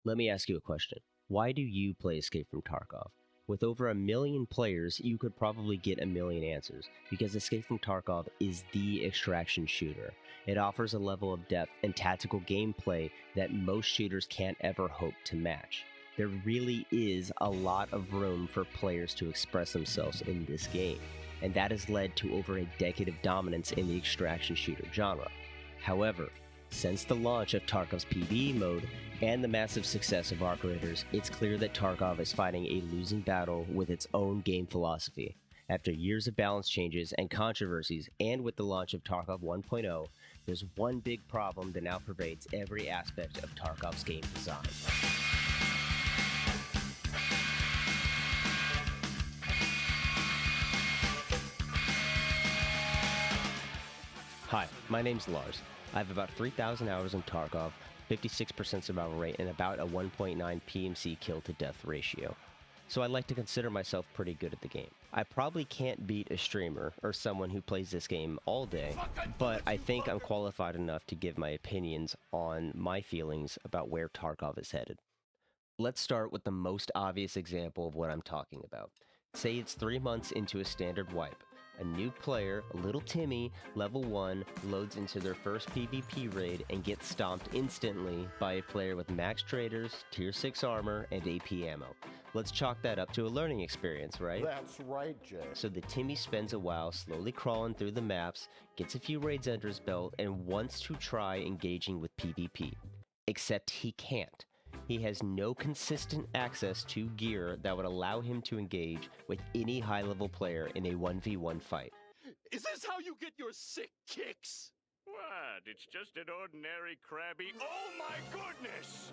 Let me ask you a question. Why do you play Escape from Tarkov? With over 1 million players, you could probably get 1 million answers, because Escape from Tarkov is the extraction shooter. It offers a level of depth and tactical gameplay that most shooters can't ever hope to match. There really is a lot of room for players to express themselves in this game, and that has led to over a decade of dominance in the extraction shooter genre. However, since the launch of Tarkov's PvE mode and the massive success of Arc Raiders, it's clear that Tarkov is fighting a losing battle with its own game philosophy. After years of balance changes and controversies, and with the launch of Tarkov 1.0, there's one big problem that now pervades every aspect of Tarkov's game design. Hi, my name's Lars. I have about 3,000 hours in Tarkov, 56% survival rate, and about a 1.9 PMC kill to death ratio. So I like to consider myself pretty good at the game. I probably can't beat a streamer or someone who plays this game all day, but I think I'm qualified enough to give my opinions on my feelings about where Tarkov is headed. Let's start with the most obvious example of what I'm talking about. Say it's 3 months into a standard wipe. A new player, little Timmy, level 1, loads into their first PvP raid and gets stomped instantly by a player with max traders, tier 6 armor, and AP ammo. Let's chalk that up to a learning experience, right? That's right, Jay. So the Timmy spends a while slowly crawling through the maps, gets a few raids under his belt, and wants to try engaging with PvP. Except he can't. He has no consistent access to gear that would allow him to engage with any high-level player in a 1v1 fight. Is this how you get your sick kicks? What? It's just an ordinary crabby... Oh my goodness!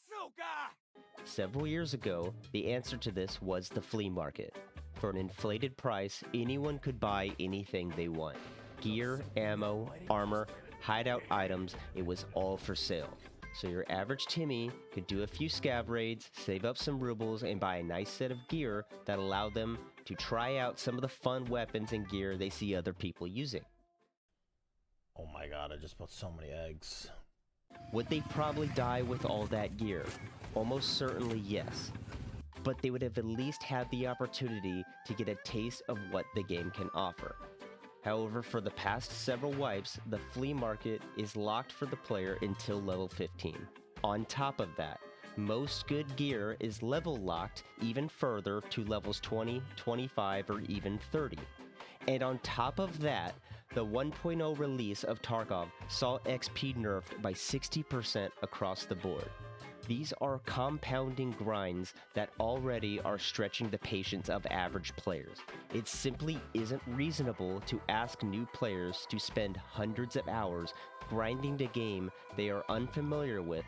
Suka! Several years ago, the answer to this was the flea market. For an inflated price, anyone could buy anything they want. Gear, ammo, armor, hideout items, it was all for sale. So your average Timmy could do a few scav raids, save up some rubles, and buy a nice set of gear that allowed them to try out some of the fun weapons and gear they see other people using. Oh my god, I just bought so many eggs. Would they probably die with all that gear? Almost certainly yes. But they would have at least had the opportunity to get a taste of what the game can offer. However, for the past several wipes, the flea market is locked for the player until level 15. On top of that, most good gear is level locked even further to levels 20, 25, or even 30. And on top of that, the 1.0 release of Tarkov saw XP nerfed by 60% across the board. These are compounding grinds that already are stretching the patience of average players. It simply isn't reasonable to ask new players to spend hundreds of hours grinding a game they are unfamiliar with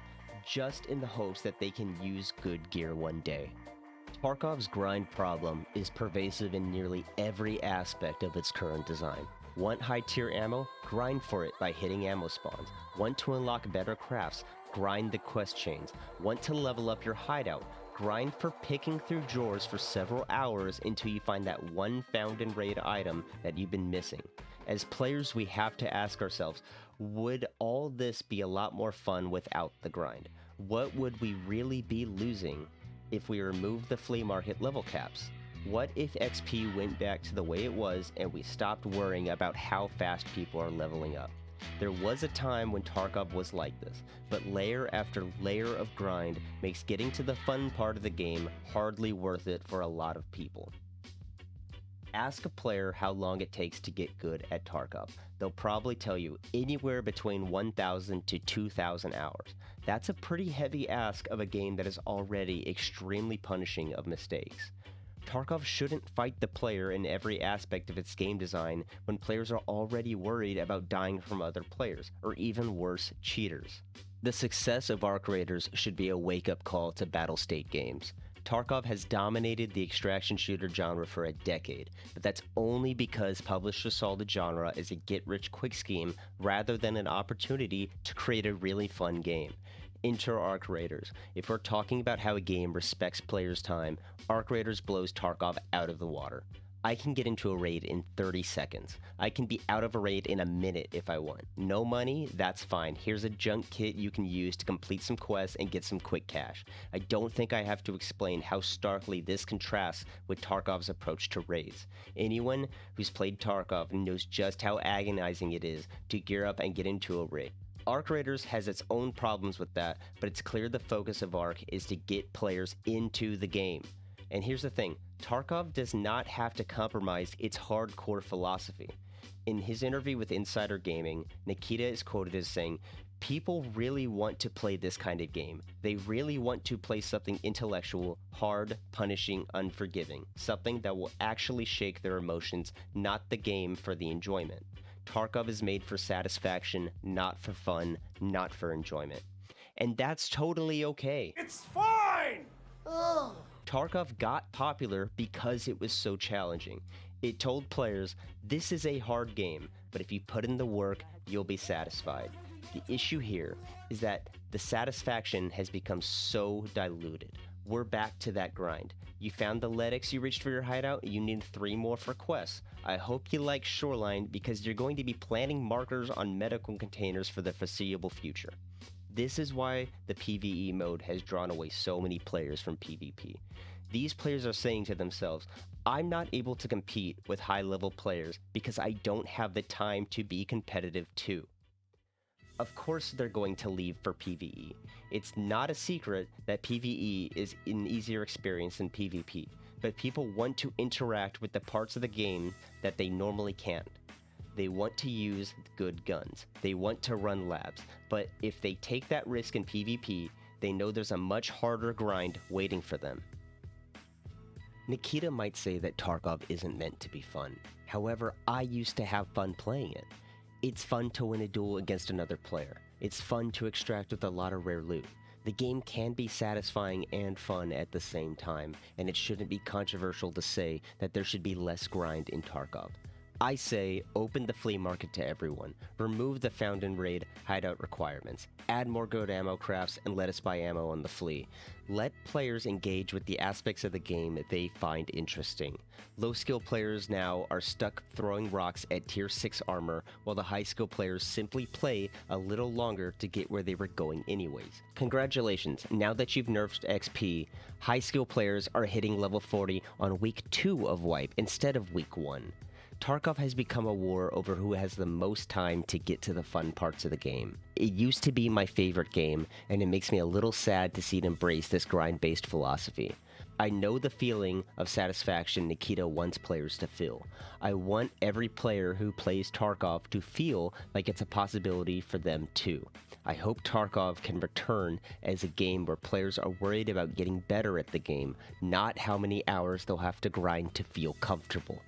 just in the hopes that they can use good gear one day. Tarkov's grind problem is pervasive in nearly every aspect of its current design. Want high tier ammo? Grind for it by hitting ammo spawns. Want to unlock better crafts? Grind the quest chains. Want to level up your hideout? Grind for picking through drawers for several hours until you find that one found in raid item that you've been missing. As players, we have to ask ourselves, would all this be a lot more fun without the grind? What would we really be losing if we removed the flea market level caps? What if XP went back to the way it was and we stopped worrying about how fast people are leveling up? There was a time when Tarkov was like this, but layer after layer of grind makes getting to the fun part of the game hardly worth it for a lot of people. Ask a player how long it takes to get good at Tarkov. They'll probably tell you anywhere between 1,000 to 2,000 hours. That's a pretty heavy ask of a game that is already extremely punishing of mistakes. Tarkov shouldn't fight the player in every aspect of its game design when players are already worried about dying from other players, or even worse, cheaters. The success of Arc Raiders should be a wake-up call to battle state games. Tarkov has dominated the extraction shooter genre for a decade, but that's only because publishers saw the genre as a get-rich-quick scheme rather than an opportunity to create a really fun game. Enter Arc Raiders. If we're talking about how a game respects players' time, Arc Raiders blows Tarkov out of the water. I can get into a raid in 30 seconds. I can be out of a raid in a minute if I want. No money? That's fine. Here's a junk kit you can use to complete some quests and get some quick cash. I don't think I have to explain how starkly this contrasts with Tarkov's approach to raids. Anyone who's played Tarkov knows just how agonizing it is to gear up and get into a raid. Arc Raiders has its own problems with that, but it's clear the focus of Arc is to get players into the game. And here's the thing, Tarkov does not have to compromise its hardcore philosophy. In his interview with Insider Gaming, Nikita is quoted as saying, "People really want to play this kind of game. They really want to play something intellectual, hard, punishing, unforgiving. Something that will actually shake their emotions, not the game for the enjoyment. Tarkov is made for satisfaction, not for fun, not for enjoyment." And that's totally okay. It's fine! Ugh. Tarkov got popular because it was so challenging. It told players, this is a hard game, but if you put in the work, you'll be satisfied. The issue here is that the satisfaction has become so diluted. We're back to that grind. You found the Ledix you reached for your hideout, you need 3 more for quests. I hope you like Shoreline because you're going to be planting markers on medical containers for the foreseeable future. This is why the PvE mode has drawn away so many players from PvP. These players are saying to themselves, I'm not able to compete with high-level players because I don't have the time to be competitive too. Of course they're going to leave for PvE. It's not a secret that PvE is an easier experience than PvP, but people want to interact with the parts of the game that they normally can't. They want to use good guns. They want to run labs. But if they take that risk in PvP, they know there's a much harder grind waiting for them. Nikita might say that Tarkov isn't meant to be fun. However, I used to have fun playing it. It's fun to win a duel against another player. It's fun to extract with a lot of rare loot. The game can be satisfying and fun at the same time, and it shouldn't be controversial to say that there should be less grind in Tarkov. I say, open the flea market to everyone, remove the found in raid hideout requirements, add more good ammo crafts, and let us buy ammo on the flea. Let players engage with the aspects of the game they find interesting. Low skill players now are stuck throwing rocks at tier 6 armor, while the high skill players simply play a little longer to get where they were going anyways. Congratulations, now that you've nerfed XP, high skill players are hitting level 40 on week 2 of wipe instead of week 1. Tarkov has become a war over who has the most time to get to the fun parts of the game. It used to be my favorite game, and it makes me a little sad to see it embrace this grind-based philosophy. I know the feeling of satisfaction Nikita wants players to feel. I want every player who plays Tarkov to feel like it's a possibility for them too. I hope Tarkov can return as a game where players are worried about getting better at the game, not how many hours they'll have to grind to feel comfortable.